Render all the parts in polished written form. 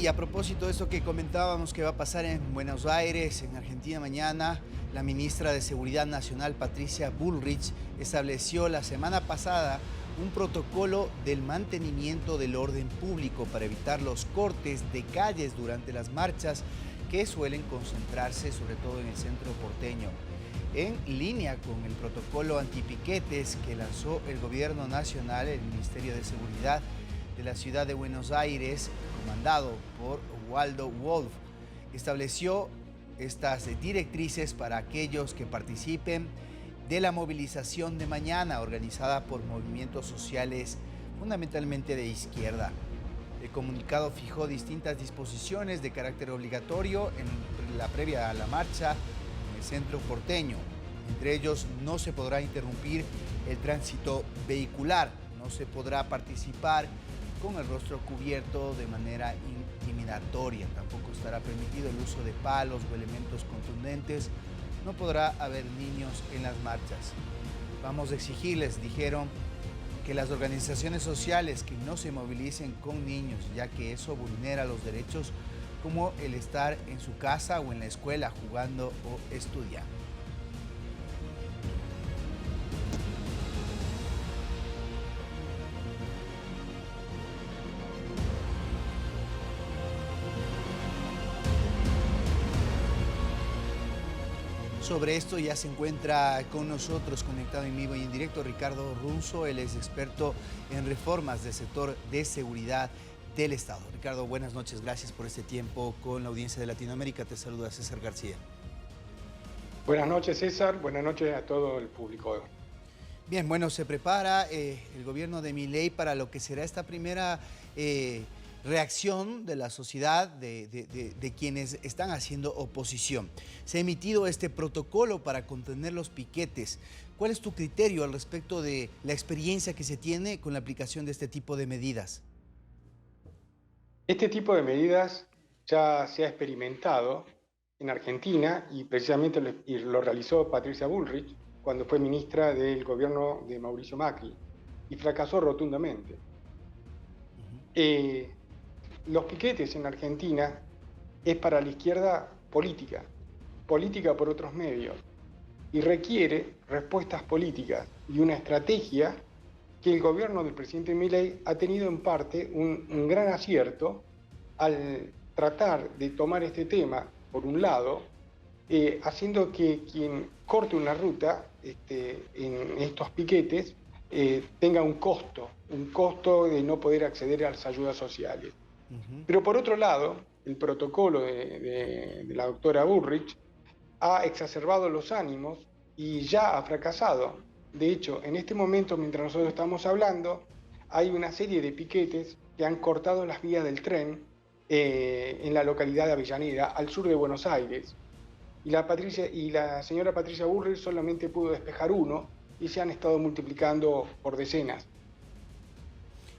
y a propósito de eso que comentábamos que va a pasar en Buenos Aires, en Argentina mañana, la ministra de Seguridad Nacional, Patricia Bullrich, estableció la semana pasada un protocolo del mantenimiento del orden público para evitar los cortes de calles durante las marchas que suelen concentrarse sobre todo en el centro porteño. En línea con el protocolo antipiquetes que lanzó el gobierno nacional, el Ministerio de Seguridad de la ciudad de Buenos Aires, comandado por Waldo Wolf, estableció estas directrices para aquellos que participen de la movilización de mañana organizada por movimientos sociales fundamentalmente de izquierda. El comunicado fijó distintas disposiciones de carácter obligatorio en la previa a la marcha en el centro porteño. Entre ellos, no se podrá interrumpir el tránsito vehicular, no se podrá participar con el rostro cubierto de manera intimidatoria, tampoco estará permitido el uso de palos o elementos contundentes, no podrá haber niños en las marchas. Vamos a exigirles, dijeron, que las organizaciones sociales que no se movilicen con niños, ya que eso vulnera los derechos como el estar en su casa o en la escuela jugando o estudiando. Sobre esto ya se encuentra con nosotros, conectado en vivo y en directo, Ricardo Runzo. Él es experto en reformas del sector de seguridad del Estado. Ricardo, buenas noches, gracias por este tiempo con la audiencia de Latinoamérica. Te saluda César García. Buenas noches, César. Buenas noches a todo el público. Bien, bueno, se prepara el gobierno de Milei para lo que será esta primera reacción de la sociedad, de quienes están haciendo oposición. Se ha emitido este protocolo para contener los piquetes. ¿Cuál es tu criterio al respecto de la experiencia que se tiene con la aplicación de este tipo de medidas? Este tipo de medidas ya se ha experimentado en Argentina y precisamente lo realizó Patricia Bullrich cuando fue ministra del gobierno de Mauricio Macri y fracasó rotundamente. Los piquetes en Argentina es para la izquierda política por otros medios, y requiere respuestas políticas y una estrategia que el gobierno del presidente Milei ha tenido en parte un gran acierto al tratar de tomar este tema, por un lado, haciendo que quien corte una ruta en estos piquetes tenga un costo de no poder acceder a las ayudas sociales. Pero por otro lado, el protocolo de la doctora Bullrich ha exacerbado los ánimos y ya ha fracasado. De hecho, en este momento, mientras nosotros estamos hablando, hay una serie de piquetes que han cortado las vías del tren en la localidad de Avellaneda, al sur de Buenos Aires. Y la señora Patricia Bullrich solamente pudo despejar uno y se han estado multiplicando por decenas.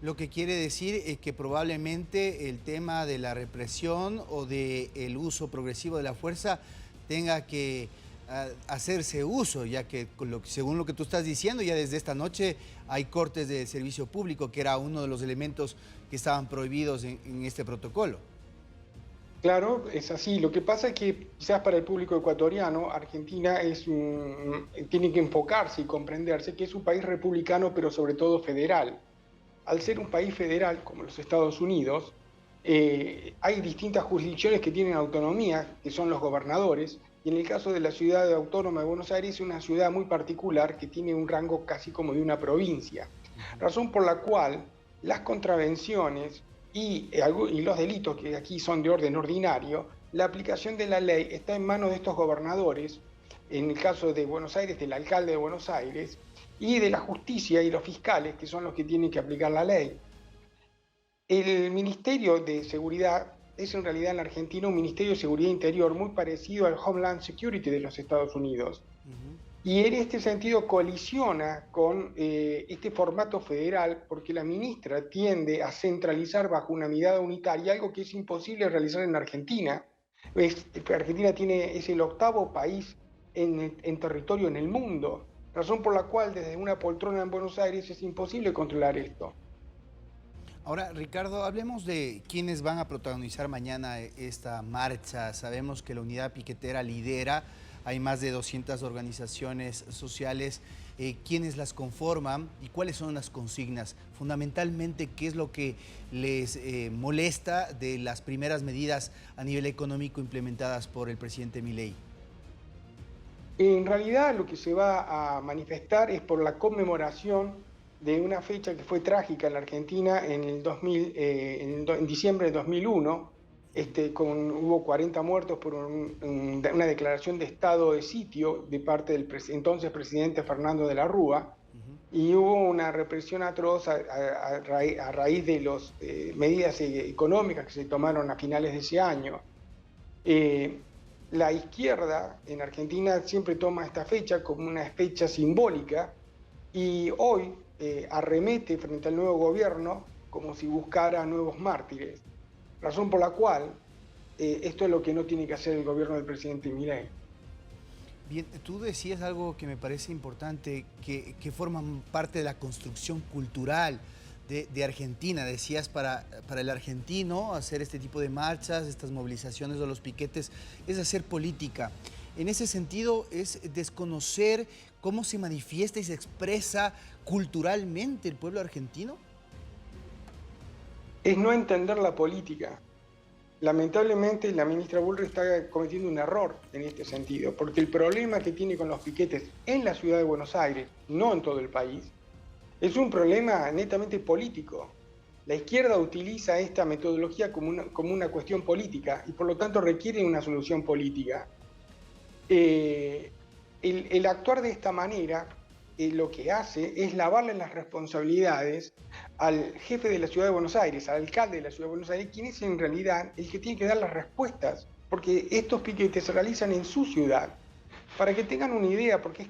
Lo que quiere decir es que probablemente el tema de la represión o del uso progresivo de la fuerza tenga que hacerse uso, ya que según lo que tú estás diciendo, ya desde esta noche hay cortes de servicio público, que era uno de los elementos que estaban prohibidos en este protocolo. Claro, es así. Lo que pasa es que quizás para el público ecuatoriano, Argentina tiene que enfocarse y comprenderse que es un país republicano, pero sobre todo federal. Al ser un país federal, como los Estados Unidos, hay distintas jurisdicciones que tienen autonomía, que son los gobernadores, y en el caso de la ciudad autónoma de Buenos Aires es una ciudad muy particular que tiene un rango casi como de una provincia, razón por la cual las contravenciones y los delitos que aquí son de orden ordinario, la aplicación de la ley está en manos de estos gobernadores, en el caso de Buenos Aires, del alcalde de Buenos Aires, y de la justicia y los fiscales, que son los que tienen que aplicar la ley. El Ministerio de Seguridad es en realidad en la Argentina un Ministerio de Seguridad Interior muy parecido al Homeland Security de los Estados Unidos. Y en este sentido colisiona con este formato federal porque la ministra tiende a centralizar bajo una mirada unitaria algo que es imposible realizar en Argentina. Argentina es el octavo país en territorio en el mundo, razón por la cual desde una poltrona en Buenos Aires es imposible controlar esto. Ahora, Ricardo, hablemos de quiénes van a protagonizar mañana esta marcha. Sabemos que la Unidad Piquetera lidera, hay más de 200 organizaciones sociales. ¿Quiénes las conforman y cuáles son las consignas? Fundamentalmente, ¿qué es lo que les molesta de las primeras medidas a nivel económico implementadas por el presidente Milei? En realidad lo que se va a manifestar es por la conmemoración de una fecha que fue trágica en la Argentina en el 2000, en diciembre de 2001. Hubo 40 muertos por una declaración de estado de sitio de parte del entonces presidente Fernando de la Rúa, y hubo una represión atroz a raíz de las medidas económicas que se tomaron a finales de ese año. La izquierda en Argentina siempre toma esta fecha como una fecha simbólica y hoy arremete frente al nuevo gobierno como si buscara nuevos mártires, razón por la cual esto es lo que no tiene que hacer el gobierno del presidente Milei. Bien, tú decías algo que me parece importante, que forman parte de la construcción cultural de Argentina. Decías, para el argentino hacer este tipo de marchas, estas movilizaciones o los piquetes, es hacer política. En ese sentido, es desconocer cómo se manifiesta y se expresa culturalmente el pueblo argentino. Es no entender la política. Lamentablemente la ministra Bullrich está cometiendo un error en este sentido, porque el problema que tiene con los piquetes en la ciudad de Buenos Aires, no en todo el país, es un problema netamente político. La izquierda utiliza esta metodología como una cuestión política y por lo tanto requiere una solución política. El actuar de esta manera lo que hace es lavarle las responsabilidades al jefe de la ciudad de Buenos Aires, al alcalde de la ciudad de Buenos Aires, quien es en realidad el que tiene que dar las respuestas, porque estos piquetes se realizan en su ciudad. Para que tengan una idea, porque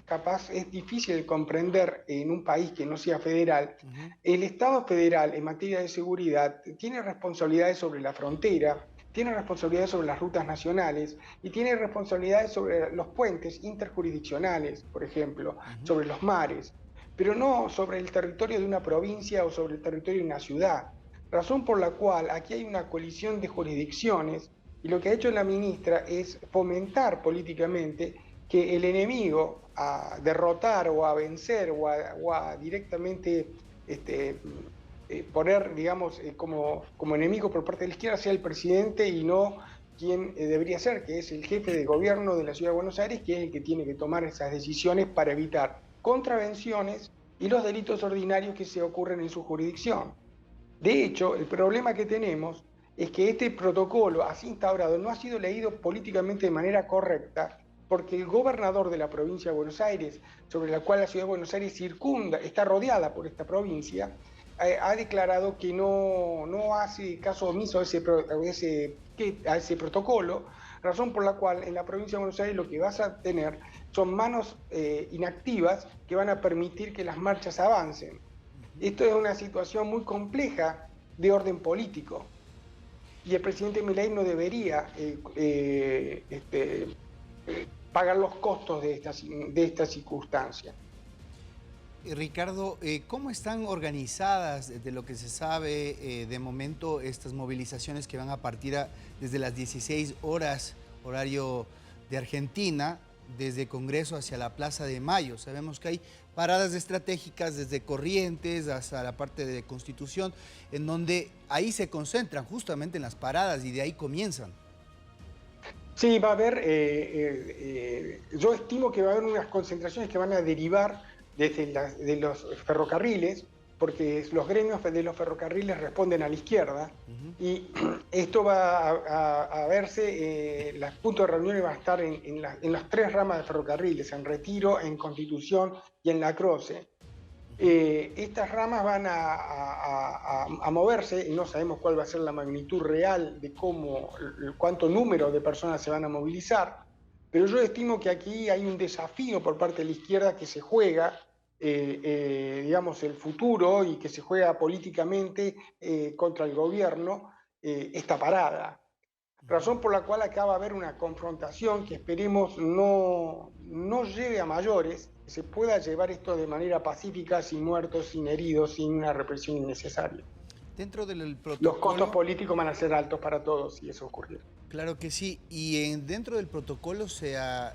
es difícil comprender en un país que no sea federal, el Estado federal en materia de seguridad tiene responsabilidades sobre la frontera, tiene responsabilidades sobre las rutas nacionales y tiene responsabilidades sobre los puentes interjurisdiccionales, por ejemplo, sobre los mares, pero no sobre el territorio de una provincia o sobre el territorio de una ciudad. Razón por la cual aquí hay una colisión de jurisdicciones y lo que ha hecho la ministra es fomentar políticamente que el enemigo a derrotar o a vencer o a directamente poner, digamos, como enemigo por parte de la izquierda sea el presidente y no quien debería ser, que es el jefe de gobierno de la Ciudad de Buenos Aires, que es el que tiene que tomar esas decisiones para evitar contravenciones y los delitos ordinarios que se ocurren en su jurisdicción. De hecho, el problema que tenemos es que este protocolo así instaurado no ha sido leído políticamente de manera correcta, porque el gobernador de la provincia de Buenos Aires, sobre la cual la ciudad de Buenos Aires está rodeada por esta provincia, ha declarado que no hace caso omiso a ese protocolo, razón por la cual en la provincia de Buenos Aires lo que vas a tener son manos inactivas que van a permitir que las marchas avancen. Esto es una situación muy compleja de orden político y el presidente Milei no debería pagar los costos de esta circunstancia. Ricardo, ¿cómo están organizadas, de lo que se sabe de momento, estas movilizaciones que van a partir desde las 16 horas, horario de Argentina, desde Congreso hacia la Plaza de Mayo? Sabemos que hay paradas estratégicas desde Corrientes hasta la parte de Constitución, en donde ahí se concentran justamente en las paradas y de ahí comienzan. Sí, va a haber, yo estimo que va a haber unas concentraciones que van a derivar de los ferrocarriles, porque los gremios de los ferrocarriles responden a la izquierda, y esto va a verse, los puntos de reuniones van a estar en las tres ramas de ferrocarriles, en Retiro, en Constitución y en La Croce. Estas ramas van a moverse y no sabemos cuál va a ser la magnitud real de cuánto número de personas se van a movilizar, pero yo estimo que aquí hay un desafío por parte de la izquierda que se juega, digamos, el futuro y que se juega políticamente contra el gobierno esta parada. Razón por la cual acá va a haber una confrontación que esperemos no lleve a mayores, que se pueda llevar esto de manera pacífica, sin muertos, sin heridos, sin una represión innecesaria. Dentro del Los costos protocolo, políticos van a ser altos para todos si eso ocurriera. claro que sí, y dentro del protocolo se ha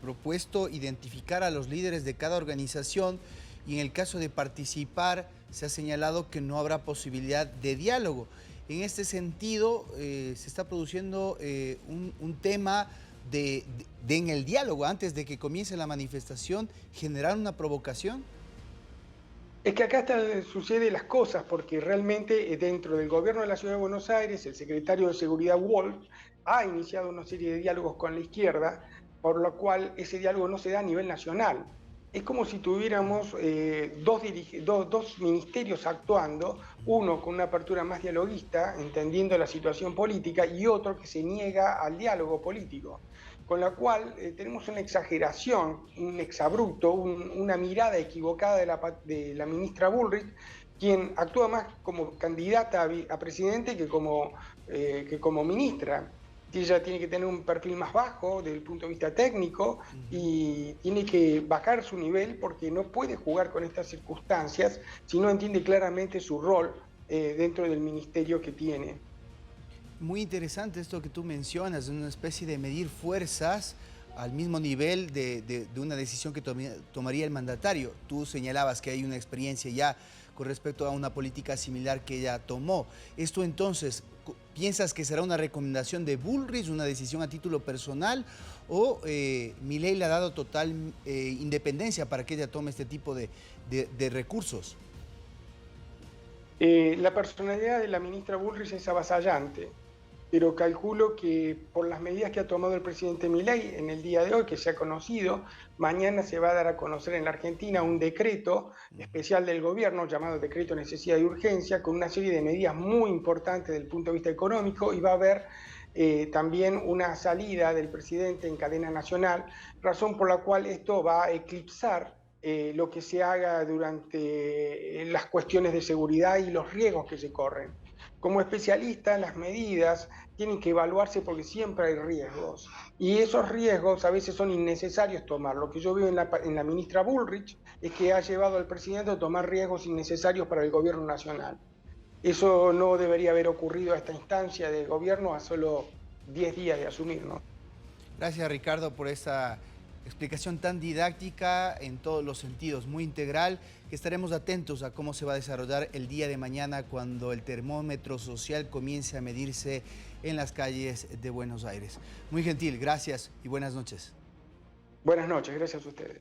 propuesto identificar a los líderes de cada organización y en el caso de participar se ha señalado que no habrá posibilidad de diálogo. En este sentido, se está produciendo un tema en el diálogo, antes de que comience la manifestación, generar una provocación. Es que acá sucede las cosas, porque realmente dentro del gobierno de la Ciudad de Buenos Aires, el secretario de Seguridad Wolf ha iniciado una serie de diálogos con la izquierda, por lo cual ese diálogo no se da a nivel nacional. Es como si tuviéramos dos ministerios actuando, uno con una apertura más dialoguista, entendiendo la situación política, y otro que se niega al diálogo político. Con la cual tenemos una exageración, un exabrupto, una mirada equivocada de la ministra Bullrich, quien actúa más como candidata a presidente que como ministra. Ella tiene que tener un perfil más bajo desde el punto de vista técnico y tiene que bajar su nivel porque no puede jugar con estas circunstancias si no entiende claramente su rol dentro del ministerio que tiene. Muy interesante esto que tú mencionas, una especie de medir fuerzas al mismo nivel de una decisión que tomaría el mandatario. Tú señalabas que hay una experiencia ya con respecto a una política similar que ella tomó. Esto entonces, ¿piensas que será una recomendación de Bullrich, una decisión a título personal, o Milei le ha dado total independencia para que ella tome este tipo de recursos? La personalidad de la ministra Bullrich es avasallante, pero calculo que por las medidas que ha tomado el presidente Milei en el día de hoy, que se ha conocido, mañana se va a dar a conocer en la Argentina un decreto especial del gobierno llamado Decreto de Necesidad y Urgencia, con una serie de medidas muy importantes desde el punto de vista económico, y va a haber también una salida del presidente en cadena nacional, razón por la cual esto va a eclipsar lo que se haga durante las cuestiones de seguridad y los riesgos que se corren. Como especialista, las medidas tienen que evaluarse porque siempre hay riesgos. Y esos riesgos a veces son innecesarios tomar. Lo que yo veo en la ministra Bullrich es que ha llevado al presidente a tomar riesgos innecesarios para el gobierno nacional. Eso no debería haber ocurrido a esta instancia del gobierno a solo 10 días de asumir, ¿no? Gracias, Ricardo, por esta explicación tan didáctica en todos los sentidos, muy integral, que estaremos atentos a cómo se va a desarrollar el día de mañana cuando el termómetro social comience a medirse en las calles de Buenos Aires. Muy gentil, gracias y buenas noches. Buenas noches, gracias a ustedes.